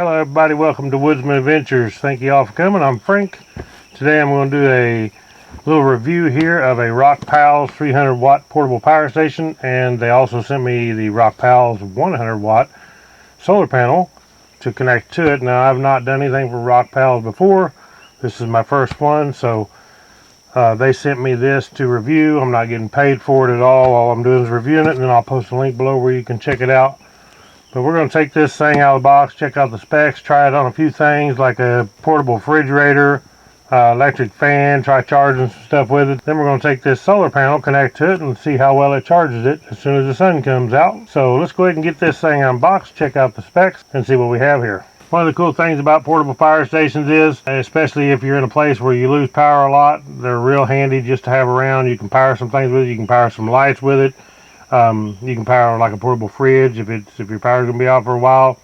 Hello everybody, welcome to Woodzman Adventures. Thank you all for coming. I'm Frank. Today I'm going to do a little review here of a RockPals 300 watt portable power station, and they also sent me the RockPals 100 watt solar panel to connect to it. Now I've not done anything for RockPals before. This is my first one, so they sent me this to review. I'm not getting paid for it at all I'm doing is reviewing it, and then I'll post a link below where you can check it out. But we're going to take this thing out of the box, check out the specs, try it on a few things like a portable refrigerator, electric fan, try charging some stuff with it. Then we're going to take this solar panel, connect to it, and see how well it charges it as soon as the sun comes out. So let's go ahead and get this thing unboxed, check out the specs, and see what we have here. One of the cool things about portable power stations is, especially if you're in a place where you lose power a lot, they're real handy just to have around. You can power some things with it, you can power some lights with it. You can power like a portable fridge if your power's gonna be off for a while.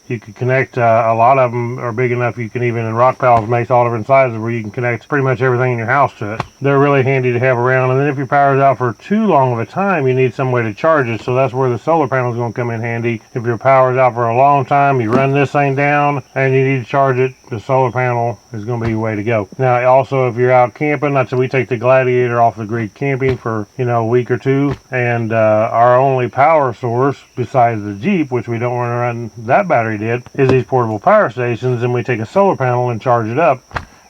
You can connect, a lot of them are big enough you can even, in RockPals makes all different sizes where you can connect pretty much everything in your house to it. They're really handy to have around, and then if your power's out for too long of a time, you need some way to charge it, so that's where the solar panel is going to come in handy. If your power's out for a long time, you run this thing down and you need to charge it, the solar panel is going to be your way to go. Now also, if you're out camping, that's we take the Gladiator off the grid camping for a week or two, and our only power source besides the Jeep, which we don't want to run that battery did, is these portable power stations, and we take a solar panel and charge it up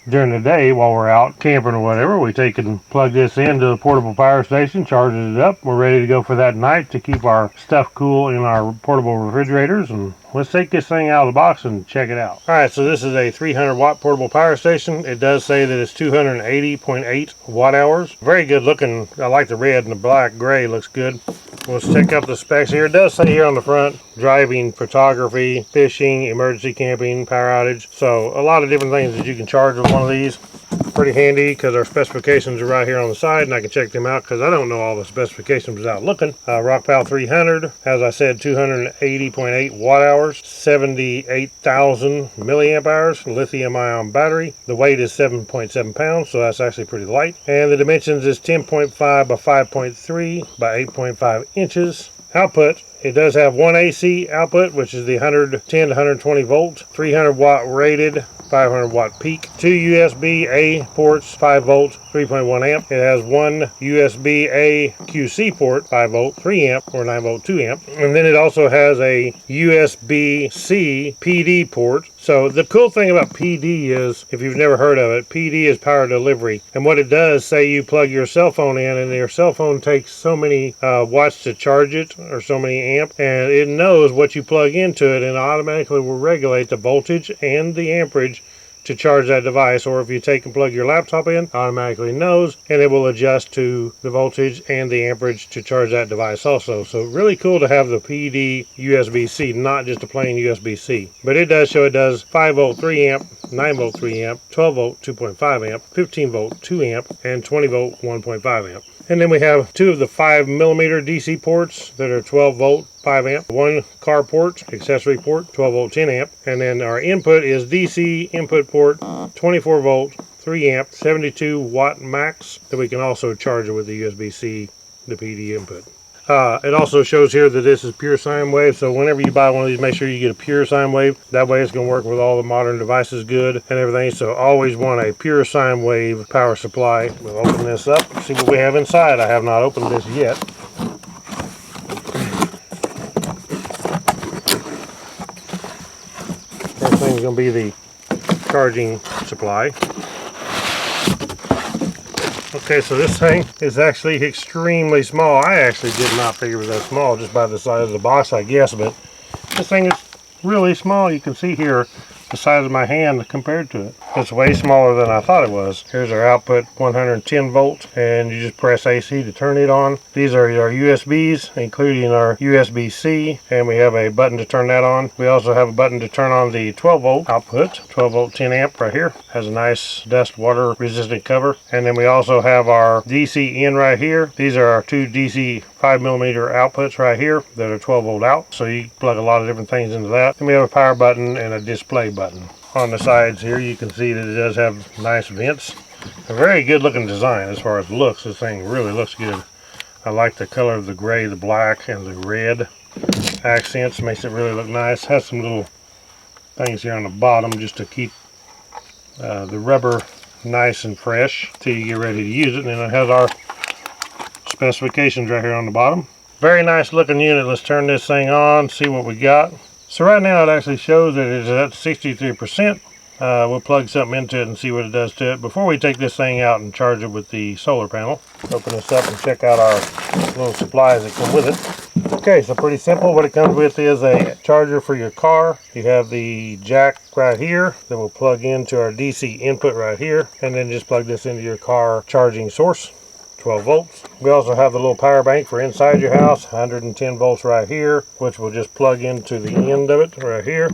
during the day while we're out camping or whatever. We take and plug this into the portable power station, charges it up, we're ready to go for that night to keep our stuff cool in our portable refrigerators. And let's take this thing out of the box and check it out. Alright, so this is a 300 watt portable power station. It does say that it's 280.8 watt hours. Very good looking. I like the red and the black. Gray looks good. Let's check out the specs here. It does say here on the front, driving, photography, fishing, emergency camping, power outage. So a lot of different things that you can charge with one of these. Pretty handy because our specifications are right here on the side, and I can check them out because I don't know all the specifications without looking. RockPal 300, as I said, 280.8 watt hours, 78,000 milliamp hours, lithium ion battery. The weight is 7.7 pounds, so that's actually pretty light. And the dimensions is 10.5 by 5.3 by 8.5 inches. Output, it does have one AC output, which is the 110 to 120 volt, 300 watt rated, 500 watt peak, 2 USB-A ports, 5 volt, 3.1 amp. It has one USB-A QC port, 5 volt, 3 amp, or 9 volt, 2 amp. And then it also has a USB-C PD port. So the cool thing about PD is, if you've never heard of it, PD is power delivery. And what it does, say you plug your cell phone in and your cell phone takes so many watts to charge it, or so many amp, and it knows what you plug into it and automatically will regulate the voltage and the amperage to charge that device. Or if you take and plug your laptop in, automatically knows, and it will adjust to the voltage and the amperage to charge that device also. So really cool to have the PD USB-C, not just a plain USB-C. But it does show it does 5 volt 3 amp, 9 volt 3 amp, 12 volt 2.5 amp, 15 volt 2 amp, and 20 volt 1.5 amp. And then we have two of the 5mm DC ports that are 12 volt 5 amp, one car port, accessory port, 12 volt 10 amp, and then our input is DC input port, 24 volt 3 amp, 72 watt max, that we can also charge it with the USB-C, the PD input. It also shows here that this is pure sine wave, so whenever you buy one of these, make sure you get a pure sine wave. That way it's going to work with all the modern devices good and everything, so always want a pure sine wave power supply. We'll open this up, see what we have inside. I have not opened this yet. First thing is going to be the charging supply. Okay, so this thing is actually extremely small. I actually did not figure it was that small just by the size of the box, I guess, but this thing is really small. You can see here the size of my hand compared to it. It's way smaller than I thought it was. Here's our output, 110 volt, and you just press AC to turn it on. These are our USBs, including our USB-C, and we have a button to turn that on. We also have a button to turn on the 12 volt output, 12 volt 10 amp right here. Has a nice dust water resistant cover. And then we also have our DC in right here. These are our two DC 5mm outputs right here that are 12 volt out, so you plug a lot of different things into that. And we have a power button and a display button. On the sides here you can see that it does have nice vents. A very good looking design as far as looks. This thing really looks good. I like the color of the gray, the black, and the red accents. Makes it really look nice. Has some little things here on the bottom just to keep the rubber nice and fresh till you get ready to use it. And then it has our specifications right here on the bottom. Very nice looking unit. Let's turn this thing on, see what we got. So right now it actually shows that it's at 63%. We'll plug something into it and see what it does to it before we take this thing out and charge it with the solar panel. Open this up and check out our little supplies that come with it. Okay, so pretty simple. What it comes with is a charger for your car. You have the jack right here that will plug into our DC input right here, and then just plug this into your car charging source, 12 volts. We also have the little power bank for inside your house, 110 volts right here, which will just plug into the end of it right here.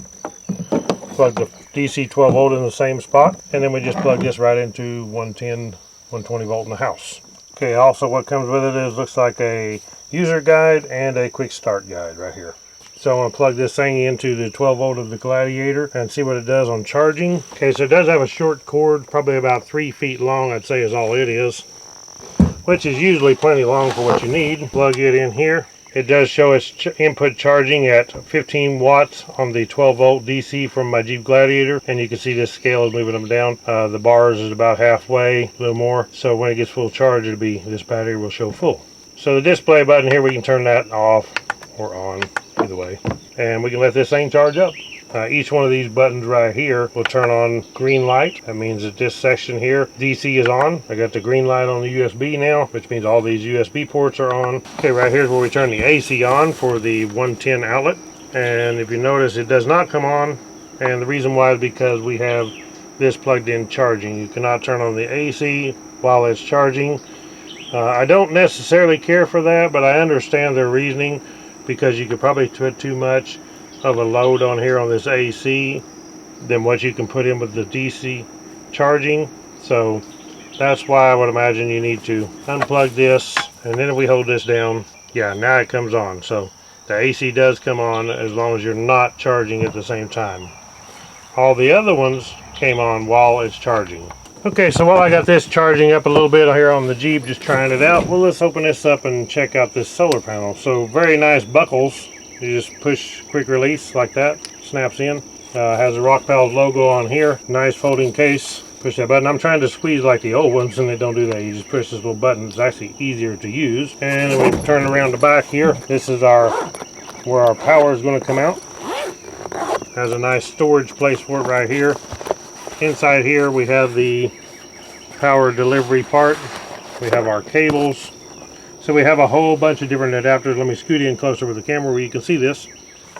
Plug the DC 12 volt in the same spot, and then we just plug this right into 110, 120 volt in the house. Okay, also what comes with it is looks like a user guide and a quick start guide right here. So I want to plug this thing into the 12 volt of the Gladiator and see what it does on charging. Okay, so it does have a short cord, probably about 3 feet long, I'd say is all it is, which is usually plenty long for what you need. Plug it in here. It does show its input charging at 15 watts on the 12 volt DC from my Jeep Gladiator, and you can see this scale is moving them down. The bars is about halfway, a little more, so when it gets full charge, it'll be, this battery will show full. So the display button here, we can turn that off or on, either way, and we can let this thing charge up. Each one of these buttons right here will turn on green light. That means that this section here, DC is on. I got the green light on the USB now, which means all these USB ports are on. Okay, right here is where we turn the AC on for the 110 outlet. And if you notice, it does not come on. And the reason why is because we have this plugged in charging. You cannot turn on the AC while it's charging. I don't necessarily care for that, but I understand their reasoning, because you could probably put too much of a load on here on this AC than what you can put in with the DC charging. So that's why I would imagine you need to unplug this, and then if we hold this down, yeah, now it comes on. So the AC does come on as long as you're not charging at the same time. All the other ones came on while it's charging. Okay, so while I got this charging up a little bit here on the Jeep, just trying it out, well, let's open this up and check out this solar panel. So very nice buckles. You just push quick release like that, snaps in. Has a RockPals logo on here. Nice folding case. Push that button. I'm trying to squeeze like the old ones, and they don't do that. You just push this little button. It's actually easier to use. And then we turn around the back here. This is where our power is going to come out. Has a nice storage place for it right here. Inside here we have the power delivery part. We have our cables. So we have a whole bunch of different adapters. Let me scoot in closer with the camera where you can see this.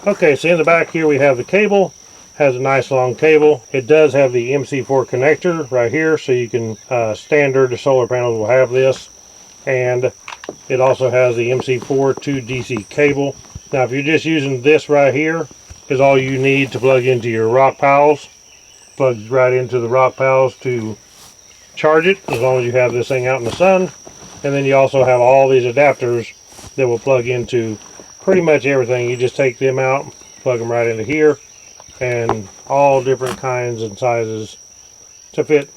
Okay, so in the back here we have the cable. Has a nice long cable. It does have the MC4 connector right here, so you can standard solar panels will have this. And it also has the MC4 to DC cable. Now if you're just using this right here, is all you need to plug into your RockPals. Plugs right into the RockPals to charge it, as long as you have this thing out in the sun. And then you also have all these adapters that will plug into pretty much everything. You just take them out, plug them right into here, and all different kinds and sizes to fit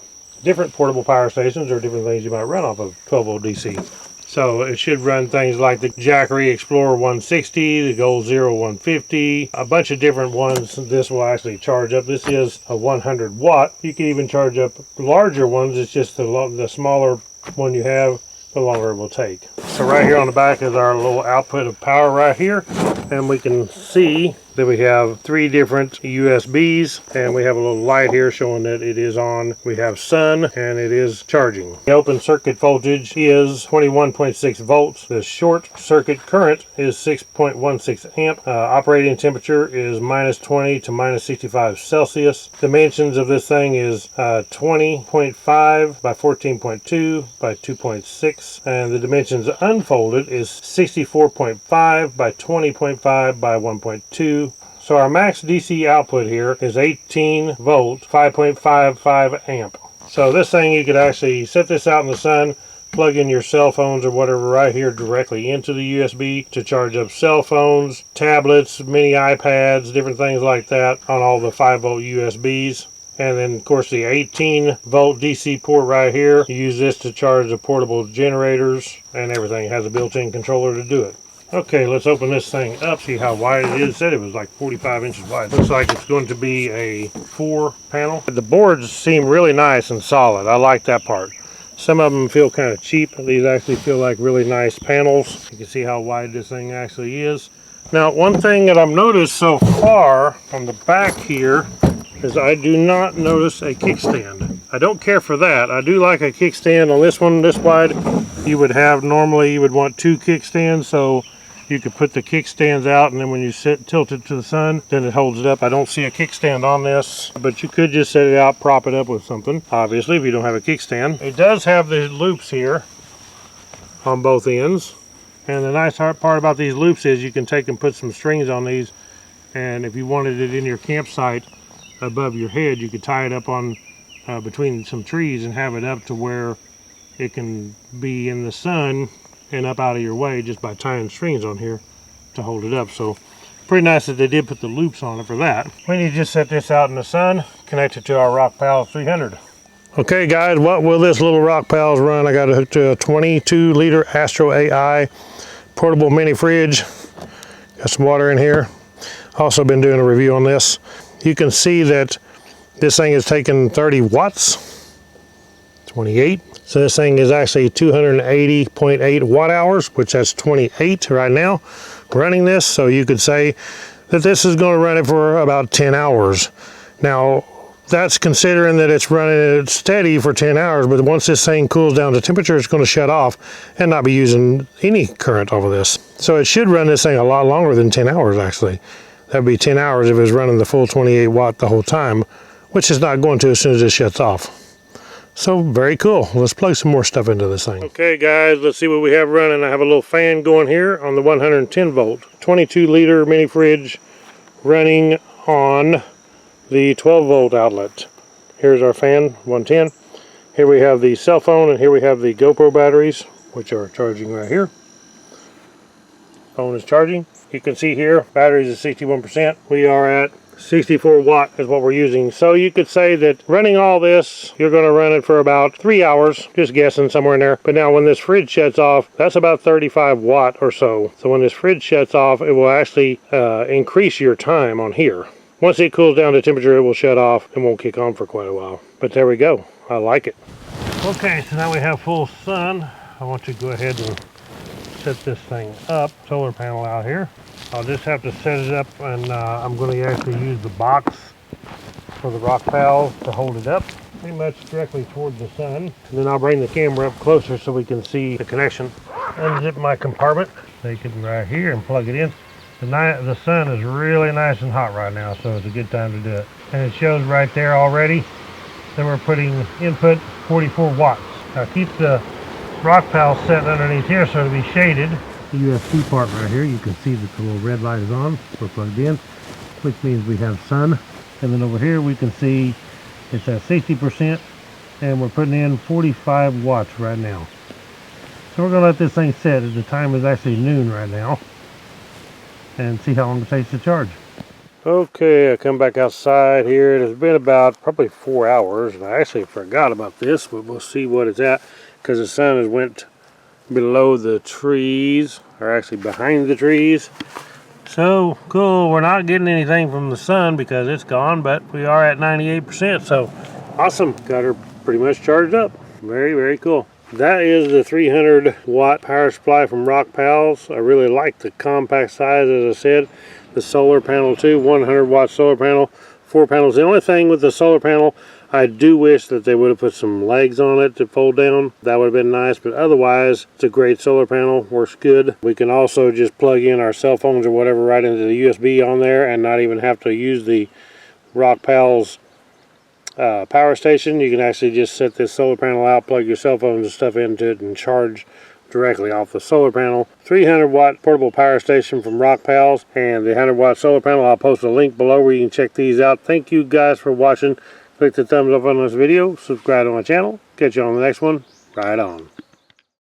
different portable power stations or different things you might run off of 12 volt DC. So it should run things like the Jackery Explorer 160, the Gold Zero 150, a bunch of different ones. This will actually charge up. This is a 100 watt. You can even charge up larger ones. It's just the smaller one you have, the longer it will take. So right here on the back is our little output of power right here, and we can see that we have 3 different USBs, and we have a little light here showing that it is on. We have sun, and it is charging. The open circuit voltage is 21.6 volts. The short circuit current is 6.16 amp. Operating temperature is -20 to -65 Celsius. Dimensions of this thing is 20.5 by 14.2 by 2.6, and the dimensions unfolded is 64.5 by 20.5 by 1.2. So our max DC output here is 18 volt, 5.55 amp. So this thing, you could actually set this out in the sun, plug in your cell phones or whatever right here directly into the USB to charge up cell phones, tablets, mini iPads, different things like that on all the 5 volt USBs. And then of course the 18 volt DC port right here, you use this to charge the portable generators and everything. It has a built-in controller to do it. Okay, let's open this thing up, see how wide it is. It said it was like 45 inches wide. Looks like it's going to be a 4-panel. The boards seem really nice and solid. I like that part. Some of them feel kind of cheap. These actually feel like really nice panels. You can see how wide this thing actually is. Now, one thing that I've noticed so far on the back here is I do not notice a kickstand. I don't care for that. I do like a kickstand on this one this wide. You would have, normally you would want 2 kickstands, so you could put the kickstands out, and then when you tilt it to the sun, then it holds it up. I don't see a kickstand on this, but you could just set it out, prop it up with something, obviously, if you don't have a kickstand. It does have the loops here on both ends, and the nice part about these loops is you can take and put some strings on these, and if you wanted it in your campsite above your head, you could tie it up on between some trees and have it up to where it can be in the sun and up out of your way just by tying strings on here to hold it up. So pretty nice that they did put the loops on it for that. We need to just set this out in the sun, connect it to our RockPals 300. Okay guys, what will this little RockPals run? I got it hooked to a 22-liter Astro AI portable mini fridge. Got some water in here. Also been doing a review on this. You can see that this thing is taking 30 watts, 28. So this thing is actually 280.8 watt hours, which that's 28 right now running this. So you could say that this is going to run it for about 10 hours. Now that's considering that it's running it steady for 10 hours, but once this thing cools down to temperature, it's going to shut off and not be using any current over this. So it should run this thing a lot longer than 10 hours actually. That'd be 10 hours if it was running the full 28 watt the whole time, which is not going to as soon as it shuts off. So very cool. Let's plug some more stuff into this thing. Okay guys, let's see what we have running. I have a little fan going here on the 110 volt, 22-liter mini fridge running on the 12 volt outlet. Here's our fan, 110. Here we have the cell phone, and here we have the GoPro batteries, which are charging right here. Phone is charging. You can see here, batteries is 61%. We are at 64 watt is what we're using. So you could say that running all this, you're going to run it for about 3 hours, just guessing somewhere in there. But now when this fridge shuts off, that's about 35 watt or so. So when this fridge shuts off, it will actually increase your time on here. Once it cools down to temperature, it will shut off and won't kick on for quite a while. But there we go. I like it. Okay, so now we have full sun. I want to go ahead and set this thing up. Solar panel out here. I'll just have to set it up, and I'm going to actually use the box for the RockPals to hold it up pretty much directly towards the sun. And then I'll bring the camera up closer so we can see the connection. Unzip my compartment, take it right here and plug it in. The sun is really nice and hot right now, so it's a good time to do it. And it shows right there already that we're putting input 44 watts. Now keep the RockPals set underneath here so it'll be shaded. The USB part right here, you can see that the little red light is on. We're plugged in, which means we have sun. And then over here we can see it's at 60%, and we're putting in 45 watts right now. So we're going to let this thing set. The time is actually noon right now, and see how long it takes to charge. Okay, I come back outside here. It has been about probably 4 hours, and I actually forgot about this, but we'll see what it's at, because the sun has went below the trees, or actually behind the trees. So cool. We're not getting anything from the sun because it's gone, but we are at 98%, so awesome. Got her pretty much charged up. Very, very cool. That is the 300 watt power supply from RockPals. I really like the compact size, as I said. The solar panel too, 100 watt solar panel, 4 panels. The only thing with the solar panel, I do wish that they would have put some legs on it to fold down. That would have been nice, but otherwise, it's a great solar panel, works good. We can also just plug in our cell phones or whatever right into the USB on there and not even have to use the RockPals power station. You can actually just set this solar panel out, plug your cell phones and stuff into it, and charge directly off the solar panel. 300 watt portable power station from RockPals, and the 100 watt solar panel. I'll post a link below where you can check these out. Thank you guys for watching. Click the thumbs up on this video, subscribe to my channel. Catch you on the next one. Right on.